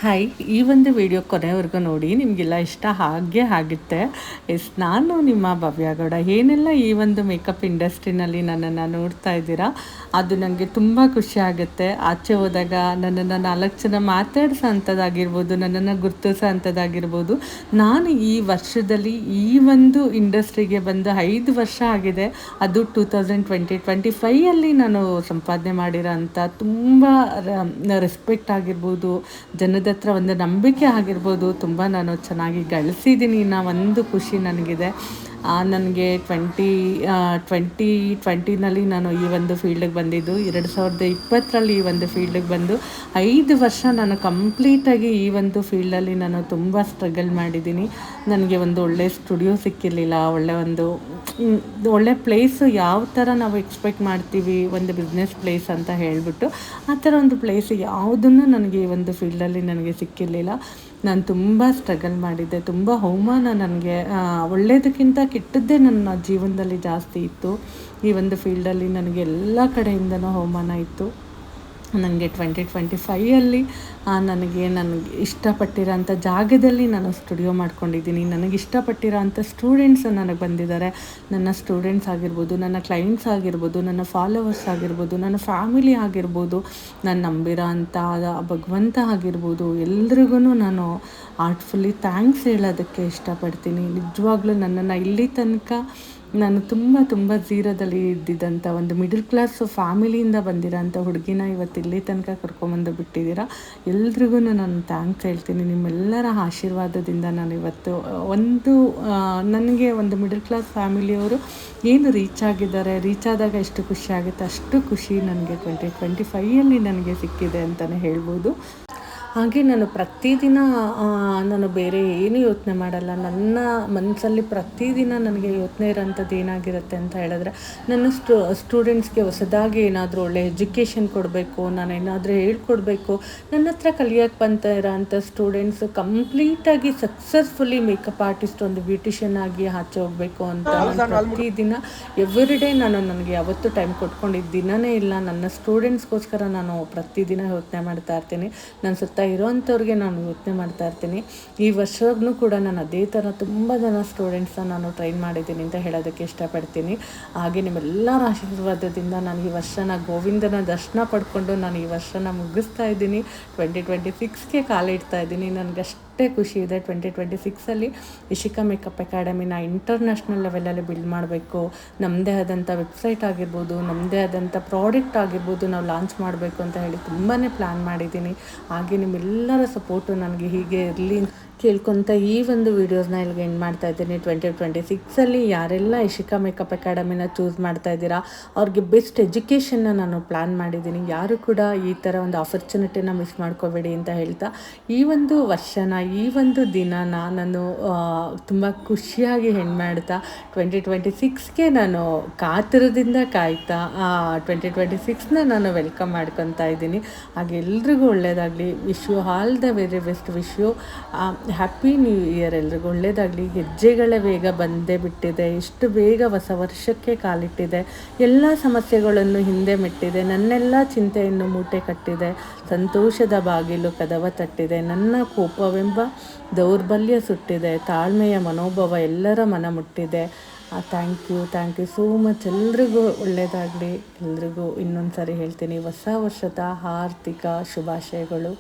Hi, ಈ ಒಂದು video ಕೊನೆವರೆಗೂ ನೋಡಿ, ನಿಮಗೆಲ್ಲ ಇಷ್ಟ ಆಗುತ್ತೆ. ನಾನು ನಿಮ್ಮ ಭವ್ಯಗೌಡ. ಏನೆಲ್ಲ ಈ ಒಂದು ಮೇಕಪ್ ಇಂಡಸ್ಟ್ರಿನಲ್ಲಿ ನನ್ನನ್ನು ನೋಡ್ತಾ ಇದ್ದೀರಾ, ಅದು ನನಗೆ ತುಂಬ ಖುಷಿ ಆಗುತ್ತೆ. ಆಚೆ ಹೋದಾಗ ನನ್ನನ್ನು 4 ಜನ ಮಾತಾಡ್ಸೋ ಅಂಥದ್ದಾಗಿರ್ಬೋದು, ನನ್ನನ್ನು ಗುರ್ತಿಸೋ ಅಂಥದ್ದಾಗಿರ್ಬೋದು. ನಾನು ಈ ವರ್ಷದಲ್ಲಿ ಈ ಒಂದು ಇಂಡಸ್ಟ್ರಿಗೆ ಬಂದು 5 ವರ್ಷ ಆಗಿದೆ. ಅದು 2025 ನಾನು ಸಂಪಾದನೆ ಮಾಡಿರೋ ಅಂಥ ತುಂಬ ರೆಸ್ಪೆಕ್ಟ್ ಆಗಿರ್ಬೋದು, ಜನದ ಹತ್ರ ಒಂದು ನಂಬಿಕೆ ಆಗಿರ್ಬೋದು, ತುಂಬ ನಾನು ಚೆನ್ನಾಗಿ ಗಳಿಸಿದ್ದೀನಿ ಅನ್ನೋ ಒಂದು ಖುಷಿ ನನಗಿದೆ. ನನಗೆ 2020ನಲ್ಲಿ ನಾನು ಈ ಒಂದು ಫೀಲ್ಡಿಗೆ ಬಂದಿದ್ದು, 2020ರಲ್ಲಿ ಈ ಒಂದು ಫೀಲ್ಡಿಗೆ ಬಂದು 5 ವರ್ಷ ನಾನು ಕಂಪ್ಲೀಟಾಗಿ ಈ ಒಂದು ಫೀಲ್ಡಲ್ಲಿ ನಾನು ತುಂಬ ಸ್ಟ್ರಗಲ್ ಮಾಡಿದ್ದೀನಿ. ನನಗೆ ಒಂದು ಒಳ್ಳೆಯ ಸ್ಟುಡಿಯೋ ಸಿಕ್ಕಿರಲಿಲ್ಲ, ಒಳ್ಳೆ ಪ್ಲೇಸು ಯಾವ ಥರ ನಾವು ಎಕ್ಸ್ಪೆಕ್ಟ್ ಮಾಡ್ತೀವಿ ಒಂದು ಬಿಸ್ನೆಸ್ ಪ್ಲೇಸ್ ಅಂತ ಹೇಳಿಬಿಟ್ಟು, ಆ ಥರ ಒಂದು ಪ್ಲೇಸ್ ಯಾವುದನ್ನು ನನಗೆ ಈ ಒಂದು ಫೀಲ್ಡಲ್ಲಿ ನನಗೆ ಸಿಕ್ಕಿರಲಿಲ್ಲ. ನಾನು ತುಂಬ ಸ್ಟ್ರಗಲ್ ಮಾಡಿದ್ದೆ. ತುಂಬ ಅವಮಾನ, ನನಗೆ ಒಳ್ಳೆಯದಕ್ಕಿಂತ ಕೆಟ್ಟದ್ದೇ ನನ್ನ ಜೀವನದಲ್ಲಿ ಜಾಸ್ತಿ ಇತ್ತು. ಈ ಒಂದು ಫೀಲ್ಡಲ್ಲಿ ನನಗೆ ಎಲ್ಲ ಕಡೆಯಿಂದನೂ ಅವಮಾನ ಇತ್ತು. ನನಗೆ 2025ಅಲ್ಲಿ ನನಗೆ ಇಷ್ಟಪಟ್ಟಿರೋಂಥ ಜಾಗದಲ್ಲಿ ನಾನು ಸ್ಟುಡಿಯೋ ಮಾಡ್ಕೊಂಡಿದ್ದೀನಿ. ನನಗೆ ಇಷ್ಟಪಟ್ಟಿರೋಂಥ ಸ್ಟೂಡೆಂಟ್ಸ್ ನನಗೆ ಬಂದಿದ್ದಾರೆ. ನನ್ನ ಸ್ಟೂಡೆಂಟ್ಸ್ ಆಗಿರ್ಬೋದು, ನನ್ನ ಕ್ಲೈಂಟ್ಸ್ ಆಗಿರ್ಬೋದು, ನನ್ನ ಫಾಲೋವರ್ಸ್ ಆಗಿರ್ಬೋದು, ನನ್ನ ಫ್ಯಾಮಿಲಿ ಆಗಿರ್ಬೋದು, ನಾನು ನಂಬಿರೋ ಅಂಥ ಭಗವಂತ ಆಗಿರ್ಬೋದು, ಎಲ್ರಿಗೂ ನಾನು ಆರ್ಟ್ಫುಲ್ಲಿ ಥ್ಯಾಂಕ್ಸ್ ಹೇಳೋದಕ್ಕೆ ಇಷ್ಟಪಡ್ತೀನಿ. ನಿಜವಾಗ್ಲೂ ನನ್ನನ್ನು ಇಲ್ಲಿ ತನಕ ನಾನು ತುಂಬ ಝೀರೋದಲ್ಲಿ ಇದ್ದಿದ್ದಂಥ ಒಂದು ಮಿಡಲ್ ಕ್ಲಾಸ್ ಫ್ಯಾಮಿಲಿಯಿಂದ ಬಂದಿರೋಂಥ ಹುಡುಗಿನ ಇವತ್ತು ಇಲ್ಲಿ ತನಕ ಕರ್ಕೊಂಬಂದು ಬಿಟ್ಟಿದ್ದೀರಾ. ಎಲ್ರಿಗೂ ನಾನು ಥ್ಯಾಂಕ್ಸ್ ಹೇಳ್ತೀನಿ. ನಿಮ್ಮೆಲ್ಲರ ಆಶೀರ್ವಾದದಿಂದ ನಾನು ಇವತ್ತು ನನಗೆ ಒಂದು ಮಿಡಲ್ ಕ್ಲಾಸ್ ಫ್ಯಾಮಿಲಿಯವರು ಏನು ರೀಚ್ ಆಗಿದ್ದಾರೆ, ರೀಚ್ ಆದಾಗ ಎಷ್ಟು ಖುಷಿ ಆಗುತ್ತೆ, ಅಷ್ಟು ಖುಷಿ ನನಗೆ 2025ಅಲ್ಲಿ ನನಗೆ ಸಿಕ್ಕಿದೆ ಅಂತಲೇ ಹೇಳ್ಬೋದು. ಹಾಗೆ ನಾನು ಪ್ರತಿದಿನ ನಾನು ಬೇರೆ ಏನು ಯೋಚನೆ ಮಾಡಲ್ಲ. ನನ್ನ ಮನಸ್ಸಲ್ಲಿ ಪ್ರತಿದಿನ ನನಗೆ ಯೋಚನೆ ಇರೋಂಥದ್ದು ಏನಾಗಿರುತ್ತೆ ಅಂತ ಹೇಳಿದ್ರೆ, ನನ್ನ ಸ್ಟೂಡೆಂಟ್ಸ್ಗೆ ಹೊಸದಾಗಿ ಏನಾದರೂ ಒಳ್ಳೆ ಎಜುಕೇಷನ್ ಕೊಡಬೇಕು, ನಾನು ಏನಾದರೂ ಹೇಳ್ಕೊಡ್ಬೇಕು. ನನ್ನ ಹತ್ರ ಕಲಿಯೋಕ್ಕೆ ಬಂತ ಇರೋಂಥ ಸ್ಟೂಡೆಂಟ್ಸು ಕಂಪ್ಲೀಟಾಗಿ ಸಕ್ಸಸ್ಫುಲ್ಲಿ ಮೇಕಪ್ ಆರ್ಟಿಸ್ಟ್, ಒಂದು ಬ್ಯೂಟಿಷಿಯನ್ ಆಗಿ ಆಚೆ ಹೋಗಬೇಕು ಅಂತ ಪ್ರತಿದಿನ ಎವ್ರಿಡೇ ನನಗೆ ಯಾವತ್ತೂ ಟೈಮ್ ಕೊಟ್ಕೊಂಡಿದ್ದ ದಿನವೇ ಇಲ್ಲ. ನನ್ನ ಸ್ಟೂಡೆಂಟ್ಸ್ಗೋಸ್ಕರ ನಾನು ಪ್ರತಿದಿನ ಯೋಚನೆ ಮಾಡ್ತಾ ಇರ್ತೀನಿ. ನನ್ನ ಸುತ್ತ ಇರೋವಂಥವ್ರಿಗೆ ನಾನು ಯೋಚನೆ ಮಾಡ್ತಾ ಇರ್ತೀನಿ. ಈ ವರ್ಷವೂ ಕೂಡ ನಾನು ಅದೇ ಥರ ತುಂಬ ಜನ ಸ್ಟೂಡೆಂಟ್ಸ್ನ ನಾನು ಟ್ರೈನ್ ಮಾಡಿದ್ದೀನಿ ಅಂತ ಹೇಳೋದಕ್ಕೆ ಇಷ್ಟಪಡ್ತೀನಿ. ಹಾಗೆ ನಿಮ್ಮೆಲ್ಲರ ಆಶೀರ್ವಾದದಿಂದ ನಾನು ಈ ವರ್ಷನ ಗೋವಿಂದನ ದರ್ಶನ ಪಡ್ಕೊಂಡು ನಾನು ಈ ವರ್ಷನ ಮುಗಿಸ್ತಾ ಇದ್ದೀನಿ. 2026ಗೆ ಕಾಲಿಡ್ತಾ ಇದ್ದೀನಿ. ನನಗಷ್ಟೇ ಖುಷಿ ಇದೆ. 2026ಅಲ್ಲಿ ಇಶಿಕಾ ಮೇಕಪ್ ಅಕಾಡೆಮಿನ ಇಂಟರ್ನ್ಯಾಷನಲ್ ಲೆವೆಲಲ್ಲಿ ಬಿಲ್ಡ್ ಮಾಡಬೇಕು. ನಮ್ಮದೇ ಆದಂಥ ವೆಬ್ಸೈಟ್ ಆಗಿರ್ಬೋದು, ನಮ್ಮದೇ ಆದಂಥ ಪ್ರಾಡಕ್ಟ್ ಆಗಿರ್ಬೋದು ನಾವು ಲಾಂಚ್ ಮಾಡಬೇಕು ಅಂತ ಹೇಳಿ ತುಂಬಾ ಪ್ಲ್ಯಾನ್ ಮಾಡಿದ್ದೀನಿ. ಹಾಗೆ ನಿಮ್ಮೆಲ್ಲರ ಸಪೋರ್ಟು ನನಗೆ ಹೀಗೆ ಇರಲಿ ಕೇಳ್ಕೊತ ಈ ಒಂದು ವೀಡಿಯೋಸ್ನ ಇಲ್ಲಿಗೆ ಎಂಡ್ ಮಾಡ್ತಾ ಇದ್ದೀನಿ. 2026ಅಲ್ಲಿ ಯಾರೆಲ್ಲ ಇಶಿಕಾ ಮೇಕಪ್ ಅಕಾಡೆಮಿನ ಚೂಸ್ ಮಾಡ್ತಾ ಇದ್ದೀರಾ, ಅವ್ರಿಗೆ ಬೆಸ್ಟ್ ಎಜುಕೇಷನ್ನ ನಾನು ಪ್ಲ್ಯಾನ್ ಮಾಡಿದ್ದೀನಿ. ಯಾರು ಕೂಡ ಈ ಥರ ಒಂದು ಆಪರ್ಚುನಿಟಿನ ಮಿಸ್ ಮಾಡ್ಕೋಬೇಡಿ ಅಂತ ಹೇಳ್ತಾ, ಈ ಒಂದು ವರ್ಷನ, ಈ ಒಂದು ದಿನನ ನಾನು ತುಂಬ ಖುಷಿಯಾಗಿ ಎಂಡ್ ಮಾಡ್ತಾ 2026ಗೆ ನಾನು ಕಾತುರದಿಂದ ಕಾಯ್ತಾ 2026ನ ನಾನು ವೆಲ್ಕಮ್ ಮಾಡ್ಕೊತಾ ಇದ್ದೀನಿ. ಹಾಗೆ ಎಲ್ರಿಗೂ ಒಳ್ಳೆಯದಾಗಲಿ. Wish you all the very best. Wish you happy new year. ಎಲ್ರಿಗೂ ಒಳ್ಳೆಯದಾಗಲಿ. ಹೆಜ್ಜೆಗಳ ವೇಗ ಬಂದೇ ಬಿಟ್ಟಿದೆ. ಎಷ್ಟು ಬೇಗ ಹೊಸ ವರ್ಷಕ್ಕೆ ಕಾಲಿಟ್ಟಿದೆ. ಎಲ್ಲ ಸಮಸ್ಯೆಗಳನ್ನು ಹಿಂದೆ ಮೆಟ್ಟಿದೆ. ನನ್ನೆಲ್ಲ ಚಿಂತೆಯನ್ನು ಮೂಟೆ ಕಟ್ಟಿದೆ. ಸಂತೋಷದ ಬಾಗಿಲು ಕದವ ತಟ್ಟಿದೆ. ನನ್ನ ಕೋಪವೆಂಬ ದೌರ್ಬಲ್ಯ ಸುಟ್ಟಿದೆ. ತಾಳ್ಮೆಯ ಮನೋಭಾವ ಎಲ್ಲರ ಮನ ಮುಟ್ಟಿದೆ. Thank you so much. ಎಲ್ರಿಗೂ ಒಳ್ಳೆಯದಾಗಲಿ. ಎಲ್ರಿಗೂ ಇನ್ನೊಂದು ಸಾರಿ ಹೇಳ್ತೀನಿ, ಹೊಸ ವರ್ಷದ ಆರ್ಥಿಕ ಶುಭಾಶಯಗಳು.